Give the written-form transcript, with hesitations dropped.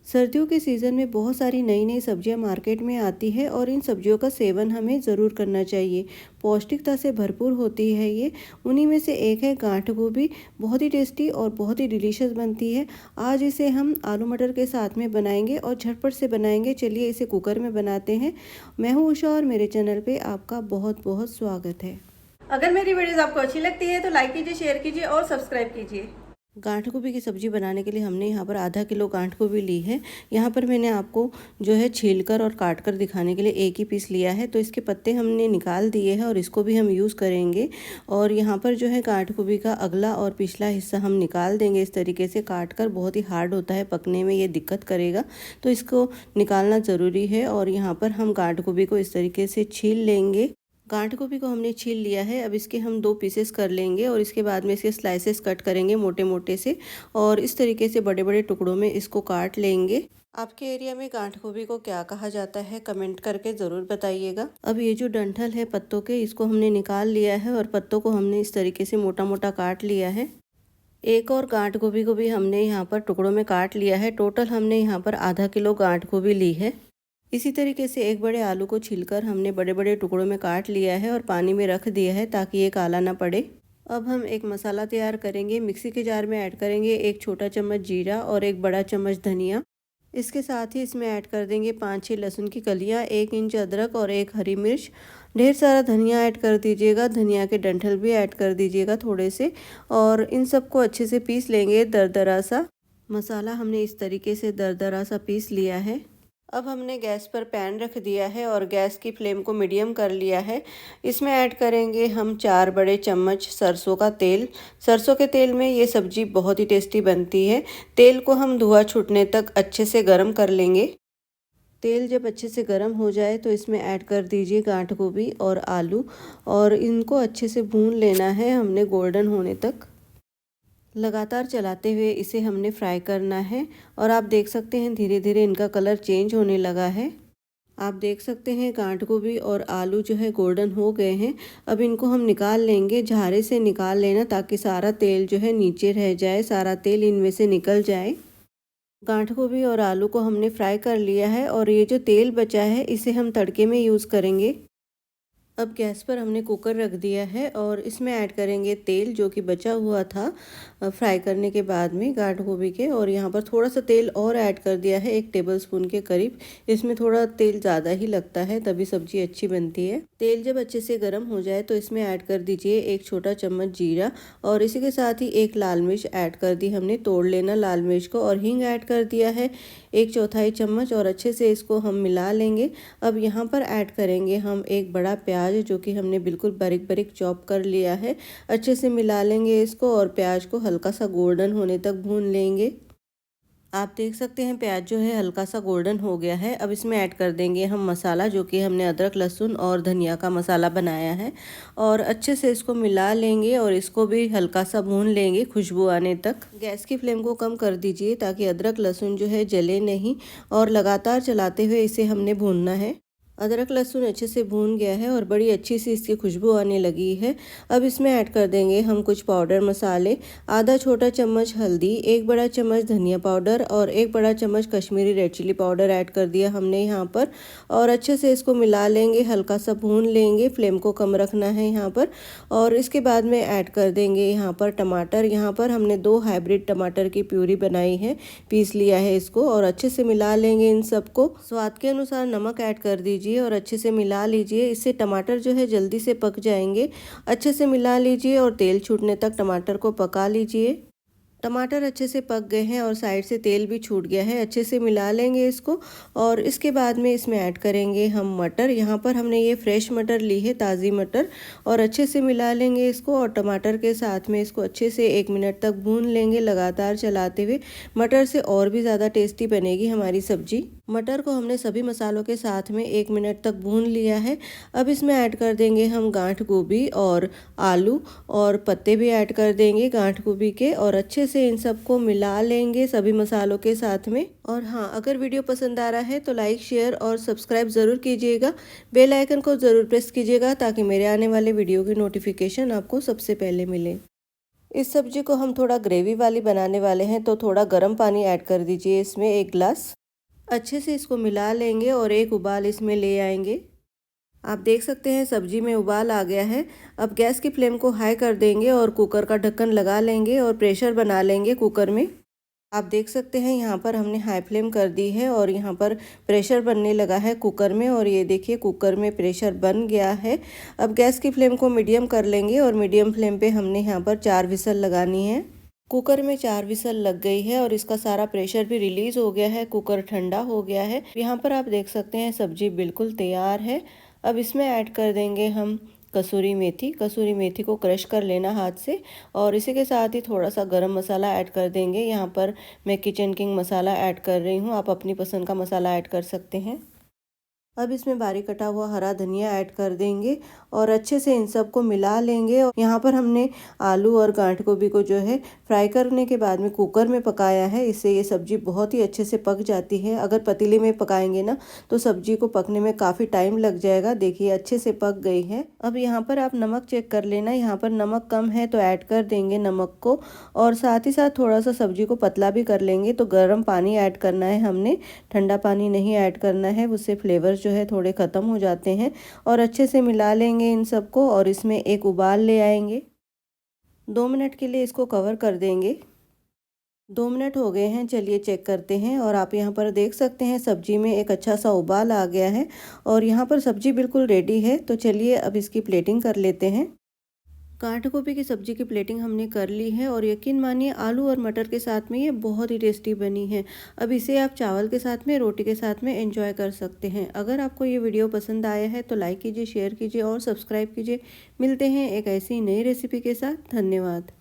सर्दियों के सीज़न में बहुत सारी नई नई सब्जियां मार्केट में आती है और इन सब्जियों का सेवन हमें ज़रूर करना चाहिए। पौष्टिकता से भरपूर होती है ये। उन्हीं में से एक है गांठ गोभी। बहुत ही टेस्टी और बहुत ही डिलीशियस बनती है। आज इसे हम आलू मटर के साथ में बनाएंगे और झटपट से बनाएंगे। चलिए इसे कुकर में बनाते हैं। मैं हूँ उषा और मेरे चैनल पे आपका बहुत बहुत स्वागत है। अगर मेरी वीडियोस आपको अच्छी लगती है तो लाइक कीजिए, शेयर कीजिए और सब्सक्राइब कीजिए। गांठ गोभी की सब्ज़ी बनाने के लिए हमने यहाँ पर आधा किलो गांठ गोभी ली है। यहाँ पर मैंने आपको जो है छीलकर और काट कर दिखाने के लिए एक ही पीस लिया है। तो इसके पत्ते हमने निकाल दिए हैं और इसको भी हम यूज़ करेंगे। और यहाँ पर जो है गांठ गोभी का अगला और पिछला हिस्सा हम निकाल देंगे। इस तरीके से काट कर, बहुत ही हार्ड होता है पकने में, ये दिक्कत करेगा, तो इसको निकालना ज़रूरी है। और यहाँ पर हम गांठ गोभी को इस तरीके से छील लेंगे। गांठ गोभी को हमने छील लिया है। अब इसके हम 2 पीसेस कर लेंगे और इसके बाद में इसके स्लाइसेस कट करेंगे मोटे मोटे से, और इस तरीके से बड़े बड़े टुकड़ों में इसको काट लेंगे। आपके एरिया में गांठ गोभी को क्या कहा जाता है, कमेंट करके ज़रूर बताइएगा। अब ये जो डंठल है पत्तों के, इसको हमने निकाल लिया है और पत्तों को हमने इस तरीके से मोटा मोटा काट लिया है। एक और गांठ गोभी को भी हमने यहाँ पर टुकड़ों में काट लिया है। टोटल हमने यहाँ पर आधा किलो गांठ गोभी ली है। इसी तरीके से एक बड़े आलू को छीलकर हमने बड़े बड़े टुकड़ों में काट लिया है और पानी में रख दिया है ताकि ये काला ना पड़े। अब हम एक मसाला तैयार करेंगे। मिक्सी के जार में ऐड करेंगे 1 छोटा चम्मच जीरा और 1 बड़ा चम्मच धनिया। इसके साथ ही इसमें ऐड कर देंगे 5-6 लहसुन की कलियां, 1 इंच अदरक और 1 हरी मिर्च। ढेर सारा धनिया ऐड कर दीजिएगा। धनिया के डंठल भी ऐड कर दीजिएगा थोड़े से, और इन सबको अच्छे से पीस लेंगे दरदरा सा। मसाला हमने इस तरीके से दरदरा सा पीस लिया है। अब हमने गैस पर पैन रख दिया है और गैस की फ्लेम को मीडियम कर लिया है। इसमें ऐड करेंगे हम 4 बड़े चम्मच सरसों का तेल। सरसों के तेल में ये सब्जी बहुत ही टेस्टी बनती है। तेल को हम धुआं छूटने तक अच्छे से गर्म कर लेंगे। तेल जब अच्छे से गर्म हो जाए तो इसमें ऐड कर दीजिए गांठ गोभी और आलू, और इनको अच्छे से भून लेना है हमने गोल्डन होने तक। लगातार चलाते हुए इसे हमने फ्राई करना है। और आप देख सकते हैं धीरे धीरे इनका कलर चेंज होने लगा है। आप देख सकते हैं गांठ गोभी और आलू जो है गोल्डन हो गए हैं। अब इनको हम निकाल लेंगे। झारे से निकाल लेना ताकि सारा तेल जो है नीचे रह जाए, सारा तेल इनमें से निकल जाए। गांठ गोभी और आलू को हमने फ्राई कर लिया है और ये जो तेल बचा है इसे हम तड़के में यूज़ करेंगे। अब गैस पर हमने कुकर रख दिया है और इसमें ऐड करेंगे तेल जो कि बचा हुआ था फ्राई करने के बाद में गांठ गोभी के। और यहाँ पर थोड़ा सा तेल और ऐड कर दिया है, 1 टेबलस्पून के करीब। इसमें थोड़ा तेल ज़्यादा ही लगता है, तभी सब्जी अच्छी बनती है। तेल जब अच्छे से गर्म हो जाए तो इसमें ऐड कर दीजिए 1 छोटा चम्मच जीरा, और इसी के साथ ही 1 लाल मिर्च ऐड कर दी हमने, तोड़ लेना लाल मिर्च को। और हींग ऐड कर दिया है 1/4 चम्मच, और अच्छे से इसको हम मिला लेंगे। अब यहाँ पर ऐड करेंगे हम 1 बड़ा प्याज जो कि हमने बिल्कुल बारीक बारीक चॉप कर लिया है। अच्छे से मिला लेंगे इसको और प्याज को हल्का सा गोल्डन होने तक भून लेंगे। आप देख सकते हैं प्याज जो है हल्का सा गोल्डन हो गया है। अब इसमें ऐड कर देंगे हम मसाला जो कि हमने अदरक लहसुन और धनिया का मसाला बनाया है, और अच्छे से इसको मिला लेंगे और इसको भी हल्का सा भून लेंगे खुशबू आने तक। गैस की फ्लेम को कम कर दीजिए ताकि अदरक लहसुन जो है जले नहीं, और लगातार चलाते हुए इसे हमने भूनना है। अदरक लहसुन अच्छे से भून गया है और बड़ी अच्छी सी इसकी खुशबू आने लगी है। अब इसमें ऐड कर देंगे हम कुछ पाउडर मसाले। आधा छोटा चम्मच हल्दी, 1 बड़ा चम्मच धनिया पाउडर और 1 बड़ा चम्मच Kashmiri red chilli powder add कर दिया हमने यहाँ पर, और अच्छे से इसको मिला लेंगे, हल्का सा भून लेंगे। फ्लेम को कम रखना है यहाँ पर। और इसके बाद में ऐड कर देंगे यहाँ पर टमाटर। यहाँ पर हमने 2 हाइब्रिड टमाटर की प्यूरी बनाई है, पीस लिया है इसको, और अच्छे से मिला लेंगे इन सबको। स्वाद के अनुसार नमक ऐड कर दीजिए और अच्छे से मिला लीजिए। इससे टमाटर जो है जल्दी से पक जाएंगे। अच्छे से मिला लीजिए और तेल छूटने तक टमाटर को पका लीजिए। टमाटर अच्छे से पक गए हैं और साइड से तेल भी छूट गया है। अच्छे से मिला लेंगे इसको, और इसके बाद में इसमें ऐड करेंगे हम मटर। यहाँ पर हमने ये फ्रेश मटर ली है, ताज़ी मटर, और अच्छे से मिला लेंगे इसको। और टमाटर के साथ में इसको अच्छे से 1 मिनट तक भून लेंगे लगातार चलाते हुए। मटर से और भी ज़्यादा टेस्टी बनेगी हमारी सब्जी। मटर को हमने सभी मसालों के साथ में 1 मिनट तक भून लिया है। अब इसमें ऐड कर देंगे हम गांठ गोभी और आलू, और पत्ते भी ऐड कर देंगे गांठ गोभी के, और अच्छे से इन सबको मिला लेंगे सभी मसालों के साथ में। और हाँ, अगर वीडियो पसंद आ रहा है तो लाइक, शेयर और सब्सक्राइब ज़रूर कीजिएगा। बेल आइकन को ज़रूर प्रेस कीजिएगा ताकि मेरे आने वाले वीडियो की नोटिफिकेशन आपको सबसे पहले मिले। इस सब्जी को हम थोड़ा ग्रेवी वाली बनाने वाले हैं, तो थोड़ा गर्म पानी ऐड कर दीजिए इसमें 1 गिलास। अच्छे से इसको मिला लेंगे और एक उबाल इसमें ले आएंगे। आप देख सकते हैं सब्जी में उबाल आ गया है। अब गैस की फ्लेम को हाई कर देंगे और कुकर का ढक्कन लगा लेंगे और प्रेशर बना लेंगे कुकर में। आप देख सकते हैं यहाँ पर हमने हाई फ्लेम कर दी है और यहाँ पर प्रेशर बनने लगा है कुकर में, और ये देखिए कुकर में प्रेशर बन गया है। अब गैस की फ्लेम को मीडियम कर लेंगे और मीडियम फ्लेम पे हमने यहाँ पर 4 विसल लगानी है। कुकर में 4 विसल लग गई है और इसका सारा प्रेशर भी रिलीज़ हो गया है, कुकर ठंडा हो गया है। यहाँ पर आप देख सकते हैं सब्जी बिल्कुल तैयार है। अब इसमें ऐड कर देंगे हम कसूरी मेथी। कसूरी मेथी को क्रश कर लेना हाथ से, और इसी के साथ ही थोड़ा सा गरम मसाला ऐड कर देंगे। यहाँ पर मैं किचन किंग मसाला ऐड कर रही हूँ, आप अपनी पसंद का मसाला ऐड कर सकते हैं। अब इसमें बारीक कटा हुआ हरा धनिया ऐड कर देंगे और अच्छे से इन सब को मिला लेंगे। और यहाँ पर हमने आलू और गांठ गोभी को जो है फ्राई करने के बाद में कुकर में पकाया है, इससे ये सब्जी बहुत ही अच्छे से पक जाती है। अगर पतीले में पकाएंगे ना तो सब्जी को पकने में काफ़ी टाइम लग जाएगा। देखिए अच्छे से पक गई है। अब यहाँ पर आप नमक चेक कर लेना, यहाँ पर नमक कम है तो ऐड कर देंगे नमक को, और साथ ही साथ थोड़ा सा सब्जी को पतला भी कर लेंगे। तो गर्म पानी ऐड करना है हमने, ठंडा पानी नहीं ऐड करना है, उससे फ्लेवर जो है थोड़े ख़त्म हो जाते हैं। और अच्छे से मिला लेंगे इन सबको और इसमें एक उबाल ले आएंगे। 2 मिनट के लिए इसको कवर कर देंगे। 2 मिनट हो गए हैं, चलिए चेक करते हैं। और आप यहाँ पर देख सकते हैं सब्जी में एक अच्छा सा उबाल आ गया है और यहाँ पर सब्जी बिल्कुल रेडी है। तो चलिए अब इसकी प्लेटिंग कर लेते हैं। गांठ गोभी की सब्जी की प्लेटिंग हमने कर ली है और यकीन मानिए आलू और मटर के साथ में ये बहुत ही टेस्टी बनी है। अब इसे आप चावल के साथ में, रोटी के साथ में एंजॉय कर सकते हैं। अगर आपको ये वीडियो पसंद आया है तो लाइक कीजिए, शेयर कीजिए और सब्सक्राइब कीजिए। मिलते हैं एक ऐसी नई रेसिपी के साथ। धन्यवाद।